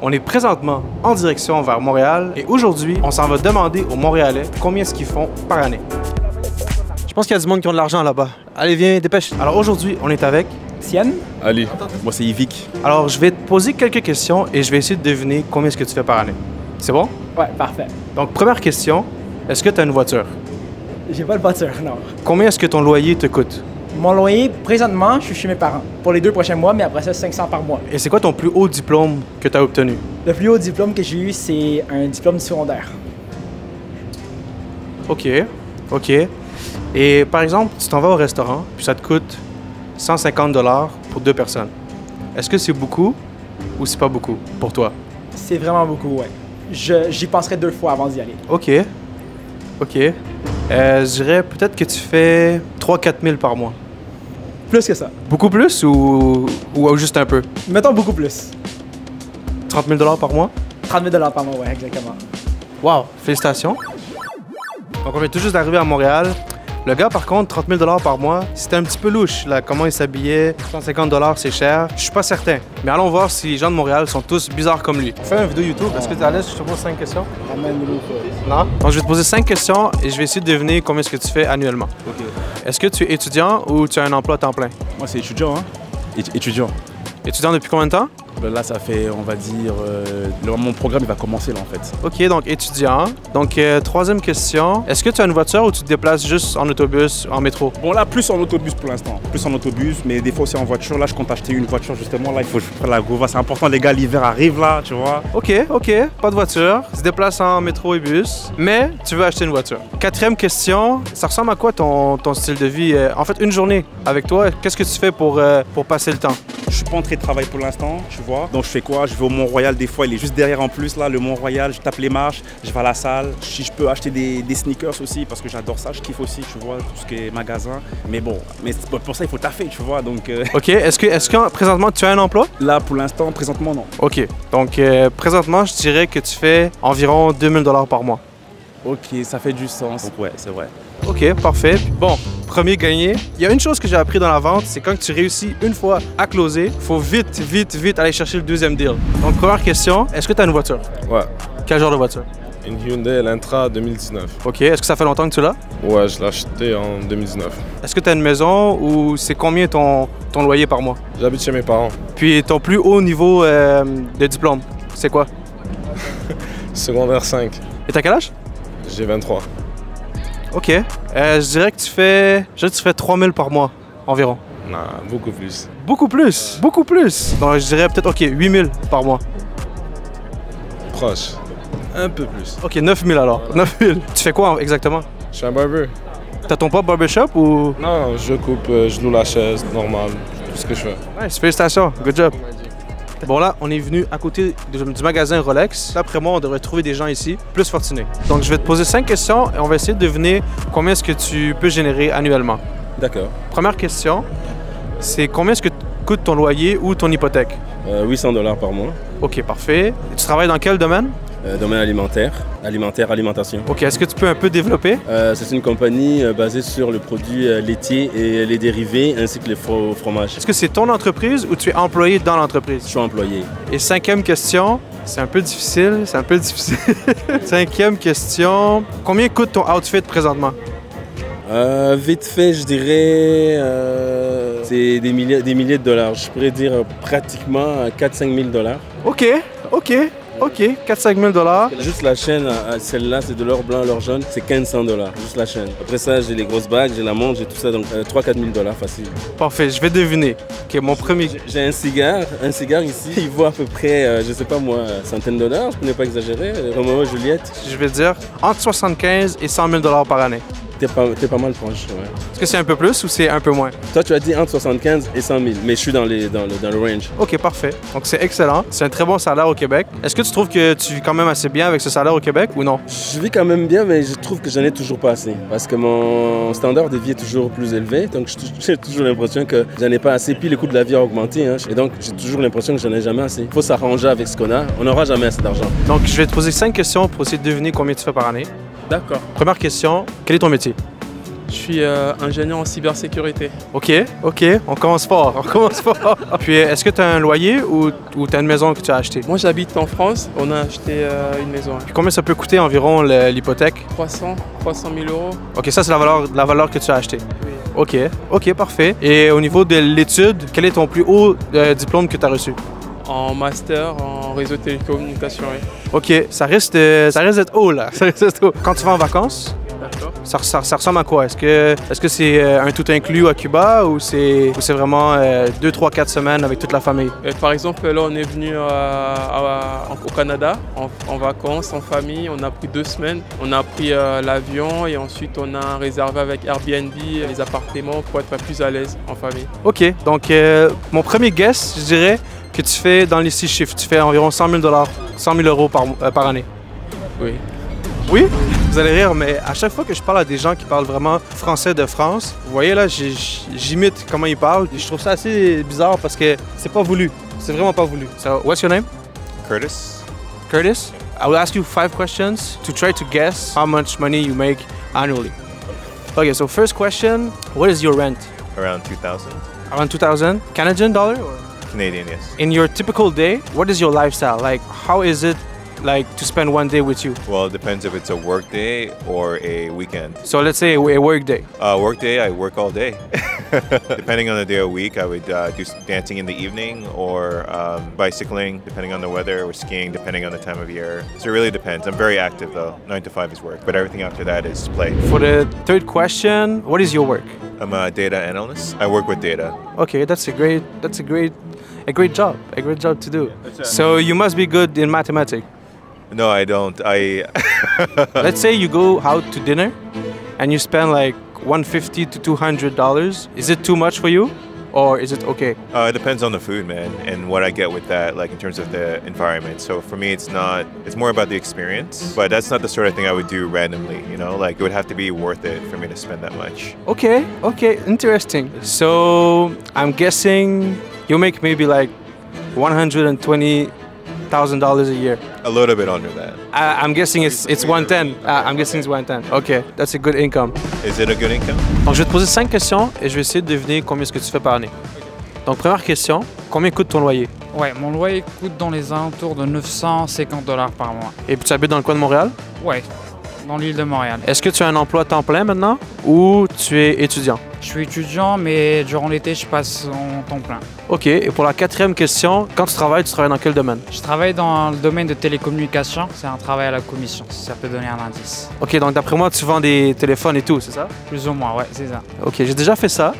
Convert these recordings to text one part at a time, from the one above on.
On est présentement en direction vers Montréal et aujourd'hui, on s'en va demander aux Montréalais combien est-ce qu'ils font par année. Je pense qu'il y a du monde qui ont de l'argent là-bas. Allez, viens, dépêche. Alors aujourd'hui, on est avec Sienne. Ali. Moi, c'est Yvick. Alors, je vais te poser quelques questions et je vais essayer de deviner combien est-ce que tu fais par année. C'est bon? Ouais, parfait. Donc, première question, est-ce que tu as une voiture? J'ai pas de voiture, non. Combien est-ce que ton loyer te coûte? Mon loyer, présentement, je suis chez mes parents pour les 2 prochains mois, mais après ça, 500 par mois. Et c'est quoi ton plus haut diplôme que tu as obtenu? Le plus haut diplôme que j'ai eu, c'est un diplôme secondaire. OK, OK. Et par exemple, tu t'en vas au restaurant, puis ça te coûte 150 $ pour 2 personnes. Est-ce que c'est beaucoup ou c'est pas beaucoup pour toi? C'est vraiment beaucoup, ouais. J'y penserai 2 fois avant d'y aller. OK, OK. Je dirais peut-être que tu fais 3-4 000 par mois. Plus que ça. Beaucoup plus ou juste un peu? Mettons beaucoup plus. 30 000 $ par mois? 30 000 $ par mois, ouais, exactement. Wow, félicitations. Donc on vient tout juste d'arriver à Montréal. Le gars, par contre, 30 000 $ par mois, c'était un petit peu louche, là, comment il s'habillait. 150 $, c'est cher. Je suis pas certain. Mais allons voir si les gens de Montréal sont tous bizarres comme lui. On fait une vidéo YouTube. Est-ce que tu es à l'aise si je te pose 5 questions? Non? Donc, je vais te poser 5 questions et je vais essayer de deviner combien est-ce que tu fais annuellement. OK. Est-ce que tu es étudiant ou tu as un emploi à temps plein? Moi, c'est étudiant, hein? Étudiant. Étudiant depuis combien de temps? Là, ça fait, on va dire, mon programme, il va commencer, là, en fait. OK, donc étudiant. Donc, troisième question. Est-ce que tu as une voiture ou tu te déplaces juste en autobus, en métro? Bon, là, plus en autobus pour l'instant. Plus en autobus, mais des fois aussi en voiture. Là, je compte acheter une voiture, justement. Là, il faut que je prenne la Gova. C'est important, les gars, l'hiver arrive, là, tu vois. OK, OK. Pas de voiture. Tu te déplaces en métro et bus, mais tu veux acheter une voiture. Quatrième question. Ça ressemble à quoi ton style de vie? En fait, une journée avec toi, qu'est-ce que tu fais pour passer le temps? Je suis pas en train de travailler pour l'instant, tu vois. Donc je fais quoi? Je vais au Mont-Royal des fois, il est juste derrière en plus là, le Mont-Royal, je tape les marches, je vais à la salle. Si je peux acheter des sneakers aussi parce que j'adore ça, je kiffe aussi, tu vois, tout ce qui est magasin. Mais bon, pour ça il faut taffer, tu vois. Donc OK, est-ce que présentement tu as un emploi? là pour l'instant, présentement non. OK. Donc présentement, je dirais que tu fais environ 2000 $ par mois. OK, ça fait du sens. Donc ouais, c'est vrai. OK, parfait. Bon, premier gagné. Il y a une chose que j'ai appris dans la vente, c'est quand tu réussis une fois à closer, il faut vite, vite, vite aller chercher le deuxième deal. Donc, première question, est-ce que tu as une voiture? Ouais, Quel genre de voiture? une Hyundai Elantra 2019. OK, est-ce que ça fait longtemps que tu l'as? Ouais, je l'ai acheté en 2019. Est-ce que tu as une maison ou c'est combien ton loyer par mois? J'habite chez mes parents. Puis ton plus haut niveau de diplôme, c'est quoi? Secondaire 5. Et t'as quel âge? J'ai 23. OK. Je dirais que tu fais 3000 par mois environ. Non, beaucoup plus. Beaucoup plus! Beaucoup plus! Donc, je dirais peut-être, OK, 8000 par mois. Proche. Un peu plus. OK, 9000 alors. 9000. Tu fais quoi exactement? Je suis un barber. T'as ton propre barbershop ou? Non, je coupe, je loue la chaise, normal. Tout ce que je fais. Ouais, félicitations. Good job. Bon là, on est venu à côté du magasin Rolex. D'après moi, on devrait trouver des gens ici plus fortunés. Donc je vais te poser 5 questions et on va essayer de deviner combien est-ce que tu peux générer annuellement. D'accord. Première question, c'est combien est-ce que coûte ton loyer ou ton hypothèque? 800 $ par mois. OK, parfait. Et tu travailles dans quel domaine? Domaine alimentaire, alimentation. OK, est-ce que tu peux un peu développer? C'est une compagnie basée sur le produit laitier et les dérivés ainsi que les fromages. Est-ce que c'est ton entreprise ou tu es employé dans Je l'entreprise? suis employé. Et cinquième question, c'est un peu difficile, Cinquième question, combien coûte ton outfit présentement? Vite fait, je dirais, c'est des milliers de dollars. Je pourrais dire pratiquement 4-5 000 $. OK, 4-5 000 $. Juste la chaîne, celle-là, c'est de l'or blanc, l'or jaune, c'est 1500 $. Juste la chaîne. Après ça, j'ai les grosses bagues, j'ai la montre, j'ai tout ça, donc 3-4 000 $ facile. Parfait, je vais deviner. OK, mon premier... J'ai un cigare ici, il vaut à peu près, je sais pas moi, centaines de dollars, je ne peux pas exagérer. Roméo Juliette. Je vais dire entre 75 et 100 000 $ par année. T'es pas mal proche, ouais. Est-ce que c'est un peu plus ou c'est un peu moins? Toi, tu as dit entre 75 et 100 000, mais je suis dans le range. OK, parfait. Donc c'est excellent. C'est un très bon salaire au Québec. Est-ce que tu trouves que tu vis quand même assez bien avec ce salaire au Québec ou non? Je vis quand même bien, mais je trouve que j'en ai toujours pas assez. Parce que mon standard de vie est toujours plus élevé, donc j'ai toujours l'impression que j'en ai pas assez. Puis le coût de la vie a augmenté, hein, et donc j'ai toujours l'impression que j'en ai jamais assez. Il faut s'arranger avec ce qu'on a. On n'aura jamais assez d'argent. Donc je vais te poser 5 questions pour essayer de deviner combien tu fais par année. D'accord. Première question, quel est ton métier? Je suis ingénieur en cybersécurité. OK, OK, on commence fort, on commence fort. Puis, est-ce que tu as un loyer ou tu as une maison que tu as achetée? Moi, j'habite en France. On a acheté une maison. Puis combien ça peut coûter environ l'hypothèque? 300 000 euros. OK, ça, c'est la valeur que tu as achetée. Oui. OK, OK, parfait. Et au niveau de l'étude, quel est ton plus haut diplôme que tu as reçu? En master en réseau de télécommunications. Oui. OK, ça risque d'être haut, là. Ça risque d'être haut. Quand tu vas en vacances, D'accord. ça ressemble à quoi? Est-ce que c'est un tout inclus à Cuba ou c'est vraiment 2, 3, 4 semaines avec toute la famille? Par exemple, là, on est venu au Canada en vacances, en famille. On a pris 2 semaines. On a pris l'avion et ensuite on a réservé avec Airbnb les appartements pour être plus à l'aise en famille. OK, donc mon premier guess, je dirais que tu fais dans les 6 chiffres, tu fais environ 100 000 euros par année. Oui. Oui? Vous allez rire, mais à chaque fois que je parle à des gens qui parlent vraiment français de France, vous voyez là, j'imite comment ils parlent. Et je trouve ça assez bizarre parce que c'est pas voulu. C'est vraiment pas voulu. So, what's your name? Curtis. Curtis? I will ask you 5 questions to try to guess how much money you make annually. Okay, so first question, what is your rent? Around 2,000. Around 2,000 Canadian dollar? Or? Canadian, yes. In your typical day, what is your lifestyle? Like, how is it like to spend one day with you? Well, it depends if it's a work day or a weekend. So let's say a work day. Work day, I work all day. Depending on the day of week, I would do dancing in the evening or bicycling, depending on the weather, or skiing, depending on the time of year. So it really depends. I'm very active though. 9 to 5 is work, but everything after that is play. For the third question, what is your work? I'm a data analyst. I work with data. Okay, that's a great job. A great job to do. So you must be good in mathematics. No, I don't. Let's say you go out to dinner and you spend like $150 to $200. Is it too much for you? Or is it okay? It depends on the food, man, and what I get with that, like in terms of the environment. So for me, it's more about the experience, but that's not the sort of thing I would do randomly, you know? Like it would have to be worth it for me to spend that much. Okay, interesting. So I'm guessing you make maybe like $120,000 a year. A little bit under that. I'm guessing it's 110. I'm guessing it's 110. Okay, that's a good income. Is it a good income? Donc, je vais te poser 5 questions et je vais essayer de deviner combien est-ce que tu fais par année. Donc, première question, combien coûte ton loyer? Ouais, mon loyer coûte dans les alentours de 950 $ par mois. Et puis, tu habites dans le coin de Montréal? Ouais, dans l'île de Montréal. Est-ce que tu as un emploi à temps plein maintenant ou tu es étudiant? Je suis étudiant, mais durant l'été, je passe en temps plein. OK. Et pour la quatrième question, quand tu travailles dans quel domaine? Je travaille dans le domaine de télécommunications. C'est un travail à la commission, si ça peut donner un indice. OK, donc d'après moi, tu vends des téléphones et tout, c'est ça? Plus ou moins, ouais, c'est ça. OK, j'ai déjà fait ça.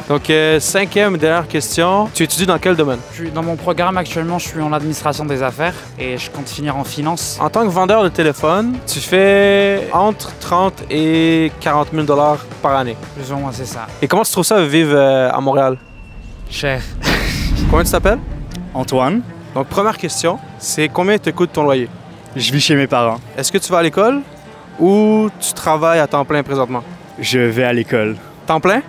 Donc, cinquième et dernière question, tu étudies dans quel domaine? Dans mon programme, actuellement, je suis en administration des affaires et je compte finir en finance. En tant que vendeur de téléphone, tu fais entre 30 et 40 000 $ par année. Plus ou moins, c'est ça. Et comment tu trouves ça vivre à Montréal? Cher. Comment tu t'appelles? Antoine, Donc, première question, c'est combien te coûte ton loyer? je vis chez mes parents. Est-ce que tu vas à l'école ou tu travailles à temps plein présentement? Je vais à l'école. Temps plein?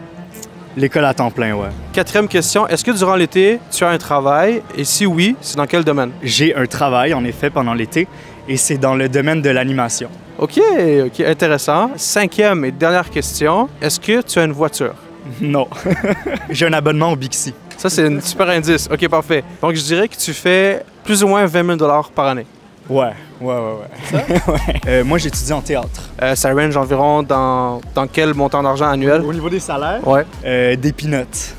L'école à temps plein, ouais. Quatrième question, est-ce que durant l'été, tu as un travail? Et si oui, c'est dans quel domaine? J'ai un travail, en effet, pendant l'été, et c'est dans le domaine de l'animation. OK, intéressant. Cinquième et dernière question, est-ce que tu as une voiture? Non. J'ai un abonnement au Bixi. Ça, c'est un super indice. OK, parfait. Donc, je dirais que tu fais plus ou moins 20 000 $ par année. Ouais. Ouais. Moi, j'étudie en théâtre. Ça range environ dans quel montant d'argent annuel? Au niveau des salaires? Ouais. Des peanuts.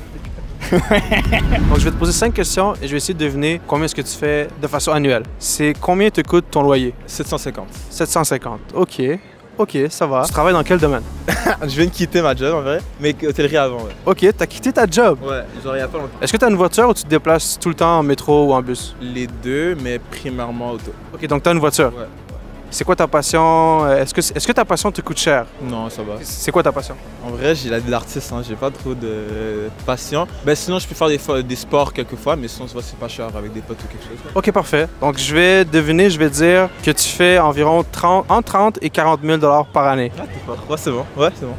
Donc, je vais te poser 5 questions et je vais essayer de deviner combien est-ce que tu fais de façon annuelle. C'est combien te coûte ton loyer? 750. 750. OK, ça va. Tu travailles dans quel domaine? Je viens de quitter ma job en vrai, mais hôtellerie avant, ouais. OK, t'as quitté ta job. Ouais, genre il y a pas longtemps. Est-ce que t'as une voiture ou tu te déplaces tout le temps en métro ou en bus? Les deux, mais primairement auto. OK, donc t'as une voiture. Ouais. C'est quoi ta passion? Est-ce que ta passion te coûte cher? Non, ça va. C'est quoi ta passion? En vrai, j'ai la vie d'artiste, hein. J'ai pas trop de passion. Ben sinon, je peux faire des sports quelquefois, mais sinon, c'est pas cher avec des potes ou quelque chose. OK, parfait. Donc, je vais dire que tu fais environ entre 30 et 40 000 $ par année. Ah, t'es pas trop. Ouais, c'est bon. Ouais, c'est bon.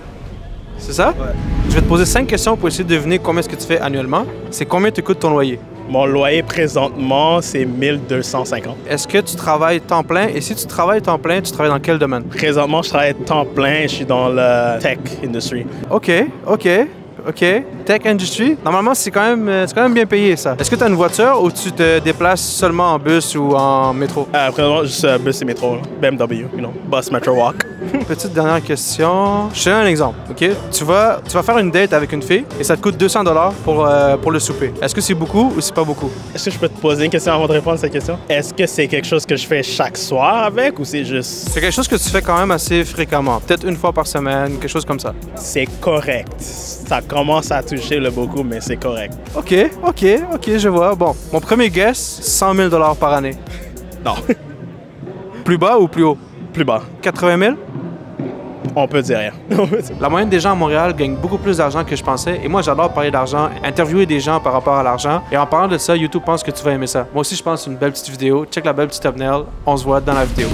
C'est ça? Ouais. Je vais te poser 5 questions pour essayer de deviner combien est-ce que tu fais annuellement. C'est combien te coûte ton loyer? Mon loyer présentement, c'est 1250. Est-ce que tu travailles temps plein? Et si tu travailles temps plein, tu travailles dans quel domaine? Présentement, je travaille temps plein, je suis dans le tech industry. OK. Tech industry, normalement, c'est quand même bien payé, ça. Est-ce que tu as une voiture ou tu te déplaces seulement en bus ou en métro? Présentement, juste bus et métro, là. BMW, bus, metro, walk. Petite dernière question. Je te donne un exemple, OK? Tu vas faire une date avec une fille et ça te coûte 200 $ pour le souper. Est-ce que c'est beaucoup ou c'est pas beaucoup? Est-ce que je peux te poser une question avant de répondre à cette question? Est-ce que c'est quelque chose que je fais chaque soir avec ou c'est juste... C'est quelque chose que tu fais quand même assez fréquemment. Peut-être une fois par semaine, quelque chose comme ça. C'est correct. Ça commence à toucher le beaucoup, mais c'est correct. OK, je vois. Bon, mon premier guess, 100 000 $ par année. Non. Plus bas ou plus haut? Plus bas. 80 000? On peut dire rien. La moyenne des gens à Montréal gagnent beaucoup plus d'argent que je pensais. Et moi, j'adore parler d'argent, interviewer des gens par rapport à l'argent. Et en parlant de ça, YouTube pense que tu vas aimer ça. Moi aussi, je pense que c'est une belle petite vidéo. Check la belle petite thumbnail. On se voit dans la vidéo.